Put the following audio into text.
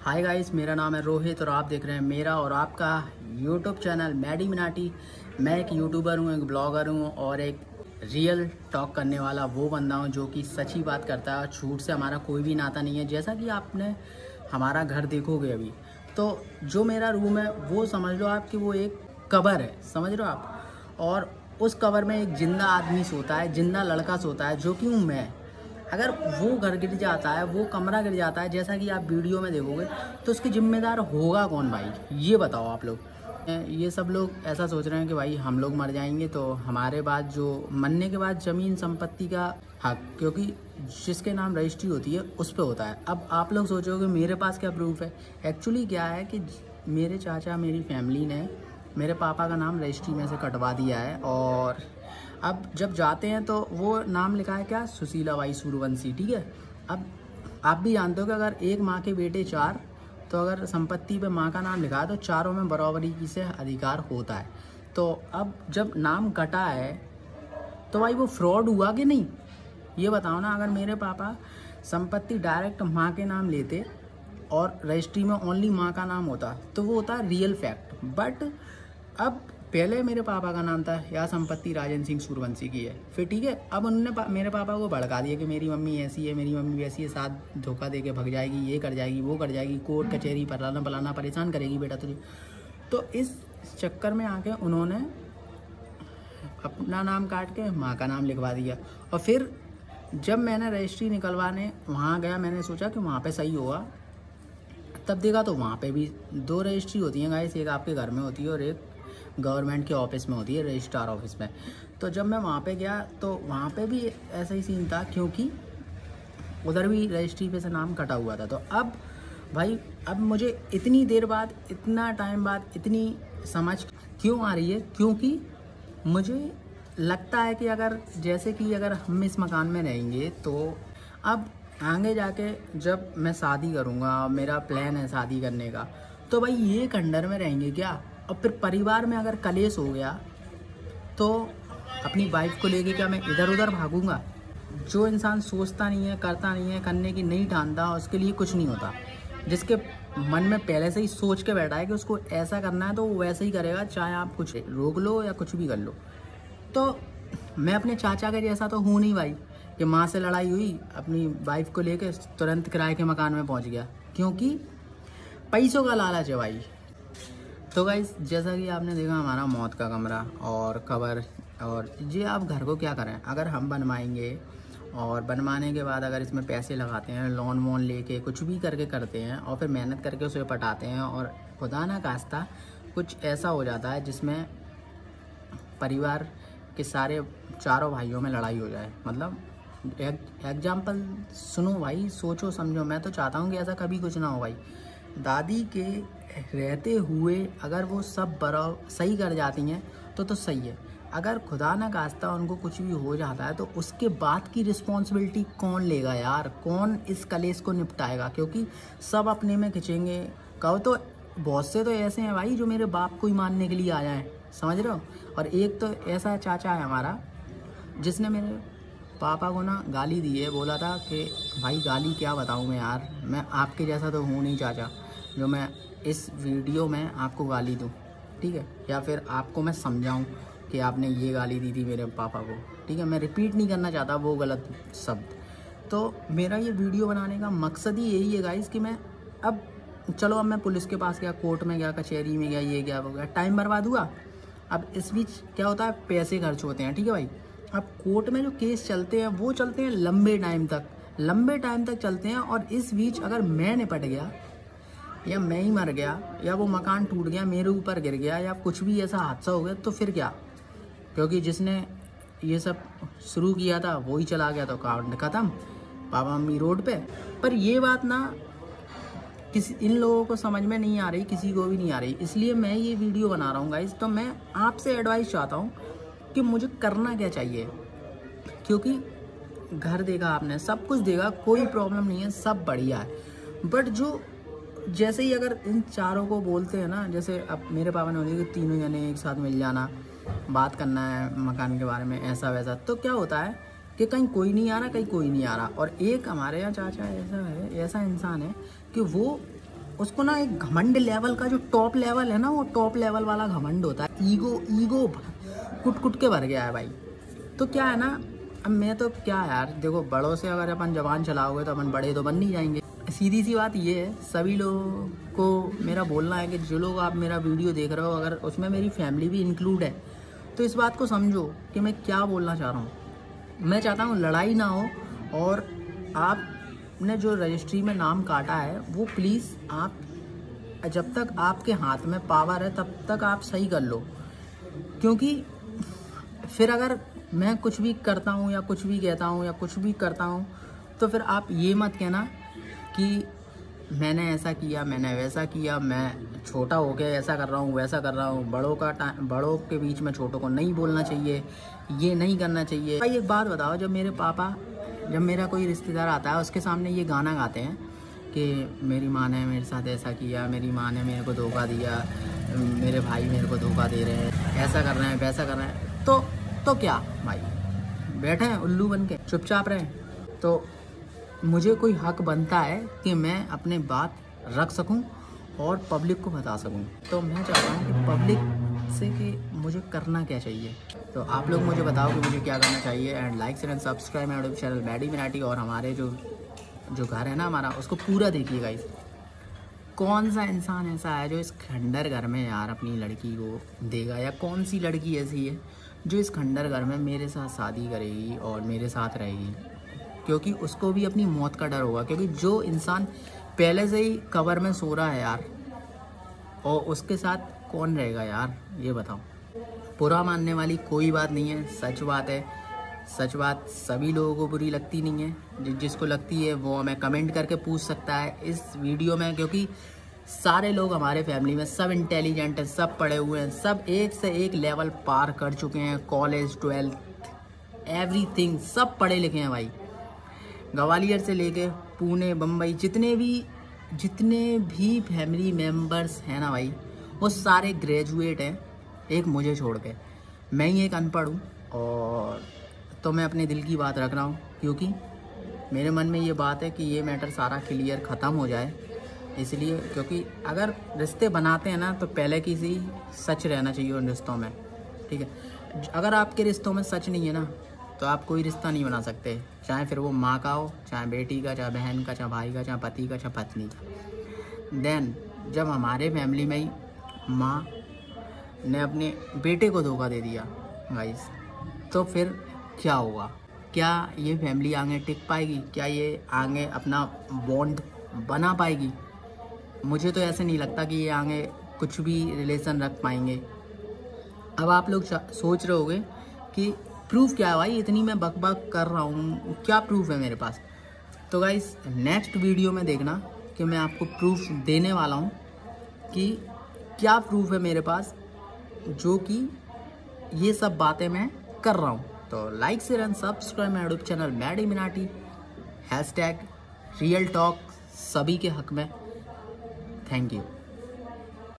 Hi guys, मेरा नाम है रोहित और आप देख रहे हैं मेरा और आपका यूट्यूब चैनल मैडी मिनाटी। मैं एक यूट्यूबर हूँ, एक ब्लॉगर हूँ और एक रियल टॉक करने वाला वो बंदा हूँ जो कि सच्ची बात करता है। झूठ से हमारा कोई भी नाता नहीं है। जैसा कि आपने हमारा घर देखोगे अभी, तो जो मेरा रूम है वो समझ लो आप कि वो एक कब्र है, समझ लो आप। और उस कब्र में एक जिंदा आदमी सोता है, जिंदा लड़का सोता है, जो कि हूँ मैं। अगर वो घर गिर जाता है, वो कमरा गिर जाता है, जैसा कि आप वीडियो में देखोगे, तो उसकी जिम्मेदार होगा कौन भाई? ये बताओ आप लोग। ये सब लोग ऐसा सोच रहे हैं कि भाई हम लोग मर जाएंगे तो हमारे बाद जो मरने के बाद ज़मीन संपत्ति का हक, क्योंकि जिसके नाम रजिस्ट्री होती है उस पर होता है। अब आप लोग सोचोगे मेरे पास क्या प्रूफ है। एक्चुअली क्या है कि मेरे चाचा, मेरी फैमिली ने मेरे पापा का नाम रजिस्ट्री में से कटवा दिया है। और अब जब जाते हैं तो वो नाम लिखा है क्या, सुशीला बाई सूर्यवंशी, ठीक है। अब आप भी जानते हो कि अगर एक माँ के बेटे चार, तो अगर संपत्ति पे माँ का नाम लिखा है तो चारों में बराबरी की से अधिकार होता है। तो अब जब नाम कटा है तो भाई वो फ्रॉड हुआ कि नहीं, ये बताओ ना। अगर मेरे पापा संपत्ति डायरेक्ट माँ के नाम लेते और रजिस्ट्री में ओनली माँ का नाम होता तो वो होता रियल फैक्ट। बट अब पहले मेरे पापा का नाम था या संपत्ति राजेंद्र सिंह सूर्यवंशी की है, फिर ठीक है। अब उन्होंने मेरे पापा को भड़का दिया कि मेरी मम्मी ऐसी है, मेरी मम्मी वैसी है, साथ धोखा दे के भग जाएगी, ये कर जाएगी, वो कर जाएगी, कोर्ट कचहरी फलाना फलाना परेशान करेगी बेटा तुझे। तो इस चक्कर में आके उन्होंने अपना नाम काट के माँ का नाम लिखवा दिया। और फिर जब मैंने रजिस्ट्री निकलवाने वहाँ गया, मैंने सोचा कि वहाँ पर सही होगा, तब देखा तो वहाँ पे भी दो रजिस्ट्री होती हैं गाइस। एक आपके घर में होती है और एक गवर्नमेंट के ऑफिस में होती है, रजिस्ट्रार ऑफिस में। तो जब मैं वहाँ पे गया तो वहाँ पे भी ऐसा ही सीन था, क्योंकि उधर भी रजिस्ट्री पे से नाम कटा हुआ था। तो अब भाई, अब मुझे इतनी देर बाद, इतना टाइम बाद इतनी समझ क्यों आ रही है, क्योंकि मुझे लगता है कि अगर जैसे कि अगर हम इस मकान में रहेंगे तो अब आगे जाके जब मैं शादी करूँगा, मेरा प्लान है शादी करने का, तो भाई ये खंडर में रहेंगे क्या? और फिर परिवार में अगर कलेश हो गया तो अपनी वाइफ को लेके क्या मैं इधर उधर भागूंगा? जो इंसान सोचता नहीं है, करता नहीं है, करने की नहीं ठानता, उसके लिए कुछ नहीं होता। जिसके मन में पहले से ही सोच के बैठा है कि उसको ऐसा करना है तो वो वैसे ही करेगा, चाहे आप कुछ रोक लो या कुछ भी कर लो। तो मैं अपने चाचा के जैसा तो हूँ नहीं भाई कि माँ से लड़ाई हुई, अपनी वाइफ को लेके तुरंत किराए के मकान में पहुँच गया, क्योंकि पैसों का लालच है भाई। तो गाइस, जैसा कि आपने देखा हमारा मौत का कमरा और कब्र, और ये आप घर को क्या करें, अगर हम बनवाएंगे और बनवाने के बाद अगर इसमें पैसे लगाते हैं, लोन वोन लेके कुछ भी करके करते हैं और फिर मेहनत करके उसे पटाते हैं और खुदा ना खास्ता कुछ ऐसा हो जाता है जिसमें परिवार के सारे चारों भाइयों में लड़ाई हो जाए। मतलब एग्जाम्पल सुनो भाई, सोचो समझो। मैं तो चाहता हूँ कि ऐसा कभी कुछ ना हो भाई। दादी के रहते हुए अगर वो सब सही कर जाती हैं तो सही है। अगर खुदा ना खास्ता उनको कुछ भी हो जाता है तो उसके बाद की रिस्पॉन्सिबिलिटी कौन लेगा यार? कौन इस कलेश को निपटाएगा? क्योंकि सब अपने में खिंचेंगे। कहो तो बहुत से तो ऐसे हैं भाई जो मेरे बाप को ही मानने के लिए आ जाएं, समझ रहे हो। और एक तो ऐसा चाचा है हमारा जिसने मेरे पापा को ना गाली दी है, बोला था कि भाई गाली क्या बताऊँ मैं यार, मैं आपके जैसा तो हूँ नहीं चाचा जो मैं इस वीडियो में आपको गाली दूँ, ठीक है, या फिर आपको मैं समझाऊँ कि आपने ये गाली दी थी मेरे पापा को, ठीक है। मैं रिपीट नहीं करना चाहता वो गलत शब्द। तो मेरा ये वीडियो बनाने का मकसद ही यही है गाइस कि मैं अब चलो, अब मैं पुलिस के पास गया, कोर्ट में गया, कचहरी में गया, ये गया वो गया, टाइम बर्बाद हुआ। अब इस बीच क्या होता है, पैसे खर्च होते हैं, ठीक है भाई। अब कोर्ट में जो केस चलते हैं वो चलते हैं लंबे टाइम तक चलते हैं। और इस बीच अगर मैं निपट गया या मैं ही मर गया या वो मकान टूट गया, मेरे ऊपर गिर गया या कुछ भी ऐसा हादसा हो गया तो फिर क्या? क्योंकि जिसने ये सब शुरू किया था वो ही चला गया तो कांड खत्म, पापा मम्मी रोड पे। पर ये बात ना इन लोगों को समझ में नहीं आ रही, किसी को भी नहीं आ रही, इसलिए मैं ये वीडियो बना रहा हूँ गाइस। तो मैं आपसे एडवाइस चाहता हूँ कि मुझे करना क्या चाहिए, क्योंकि घर देखा आपने, सब कुछ देखा, कोई प्रॉब्लम नहीं है, सब बढ़िया है। बट जो जैसे ही अगर इन चारों को बोलते हैं ना, जैसे अब मेरे पापा ने बोले कि तीनों जने एक साथ मिल जाना, बात करना है मकान के बारे में, ऐसा वैसा, तो क्या होता है कि कहीं कोई नहीं आ रहा, कहीं कोई नहीं आ रहा। और एक हमारे यहाँ चाचा ऐसा इंसान है कि वो उसको ना एक घमंड लेवल का जो टॉप लेवल है ना, वो टॉप लेवल वाला घमंड होता है। ईगो कुट कुट के भर गया है भाई। तो क्या है ना, अब मैं तो क्या यार, देखो बड़ों से अगर अपन जबान चलाओगे तो अपन बड़े तो बन नहीं जाएंगे। सीधी सी बात ये है, सभी लोगों को मेरा बोलना है कि जो लोग आप मेरा वीडियो देख रहे हो, अगर उसमें मेरी फैमिली भी इंक्लूड है तो इस बात को समझो कि मैं क्या बोलना चाह रहा हूँ। मैं चाहता हूँ लड़ाई ना हो, और आपने जो रजिस्ट्री में नाम काटा है वो प्लीज़ आप, जब तक आपके हाथ में पावर है तब तक आप सही कर लो। क्योंकि फिर अगर मैं कुछ भी करता हूँ या कुछ भी कहता हूँ या कुछ भी करता हूँ तो फिर आप ये मत कहना कि मैंने ऐसा किया, मैंने वैसा किया, मैं छोटा हो गया ऐसा कर रहा हूँ वैसा कर रहा हूँ। बड़ों के बीच में छोटों को नहीं बोलना चाहिए, ये नहीं करना चाहिए। भाई एक बात बताओ, जब मेरे पापा, जब मेरा कोई रिश्तेदार आता है उसके सामने ये गाना गाते हैं कि मेरी माँ ने मेरे साथ ऐसा किया, मेरी माँ ने मेरे को धोखा दिया, मेरे भाई मेरे को धोखा दे रहे हैं, ऐसा कर रहे हैं वैसा कर रहे हैं, तो क्या भाई, बैठे हैं उल्लू बन के चुपचाप रहें? तो मुझे कोई हक बनता है कि मैं अपने बात रख सकूं और पब्लिक को बता सकूं। तो मैं चाहता हूं कि पब्लिक से कि मुझे करना क्या चाहिए। तो आप लोग मुझे बताओ कि मुझे क्या करना चाहिए। And like share and subscribe my YouTube channel Maddy Minati. और हमारे जो घर है ना हमारा, उसको पूरा देखिए गाइस। कौन सा इंसान ऐसा है जो इस खंडर घर में यार अपनी लड़की को देगा, या कौन सी लड़की ऐसी है जो इस खंडर घर में मेरे साथ शादी करेगी और मेरे साथ रहेगी। क्योंकि उसको भी अपनी मौत का डर होगा। क्योंकि जो इंसान पहले से ही कब्र में सो रहा है यार, और उसके साथ कौन रहेगा यार, ये बताओ। बुरा मानने वाली कोई बात नहीं है, सच बात है। सच बात सभी लोगों को बुरी लगती नहीं है, जिसको लगती है वो हमें कमेंट करके पूछ सकता है इस वीडियो में। क्योंकि सारे लोग हमारे फैमिली में सब इंटेलिजेंट हैं, सब पढ़े हुए हैं, सब एक से एक लेवल पार कर चुके हैं, कॉलेज 12th एवरीथिंग, सब पढ़े लिखे हैं भाई। ग्वालियर से लेके पुणे, बम्बई, जितने भी फैमिली मेम्बर्स हैं ना भाई, वो सारे ग्रेजुएट हैं, एक मुझे छोड़ के। मैं ही एक अनपढ़ हूँ। और तो मैं अपने दिल की बात रख रहा हूँ, क्योंकि मेरे मन में ये बात है कि ये मैटर सारा क्लियर ख़त्म हो जाए। इसलिए क्योंकि अगर रिश्ते बनाते हैं ना तो पहले की सी सच रहना चाहिए उन रिश्तों में, ठीक है। अगर आपके रिश्तों में सच नहीं है ना तो आप कोई रिश्ता नहीं बना सकते, चाहे फिर वो माँ का हो, चाहे बेटी का, चाहे बहन का, चाहे भाई का, चाहे पति का, चाहे पत्नी का। देन जब हमारे फैमिली में ही माँ ने अपने बेटे को धोखा दे दिया गाइस, तो फिर क्या होगा? क्या ये फैमिली आगे टिक पाएगी? क्या ये आगे अपना बॉन्ड बना पाएगी? मुझे तो ऐसे नहीं लगता कि ये आगे कुछ भी रिलेशन रख पाएंगे। अब आप लोग सोच रहे होंगे कि प्रूफ क्या है भाई, इतनी मैं बकबक कर रहा हूँ, क्या प्रूफ है मेरे पास? तो गाइस नेक्स्ट वीडियो में देखना कि मैं आपको प्रूफ देने वाला हूँ कि क्या प्रूफ है मेरे पास, जो कि ये सब बातें मैं कर रहा हूँ। तो like share and subscribe my YouTube channel Maddy Minati. #Real talk सभी के हक में। Thank you.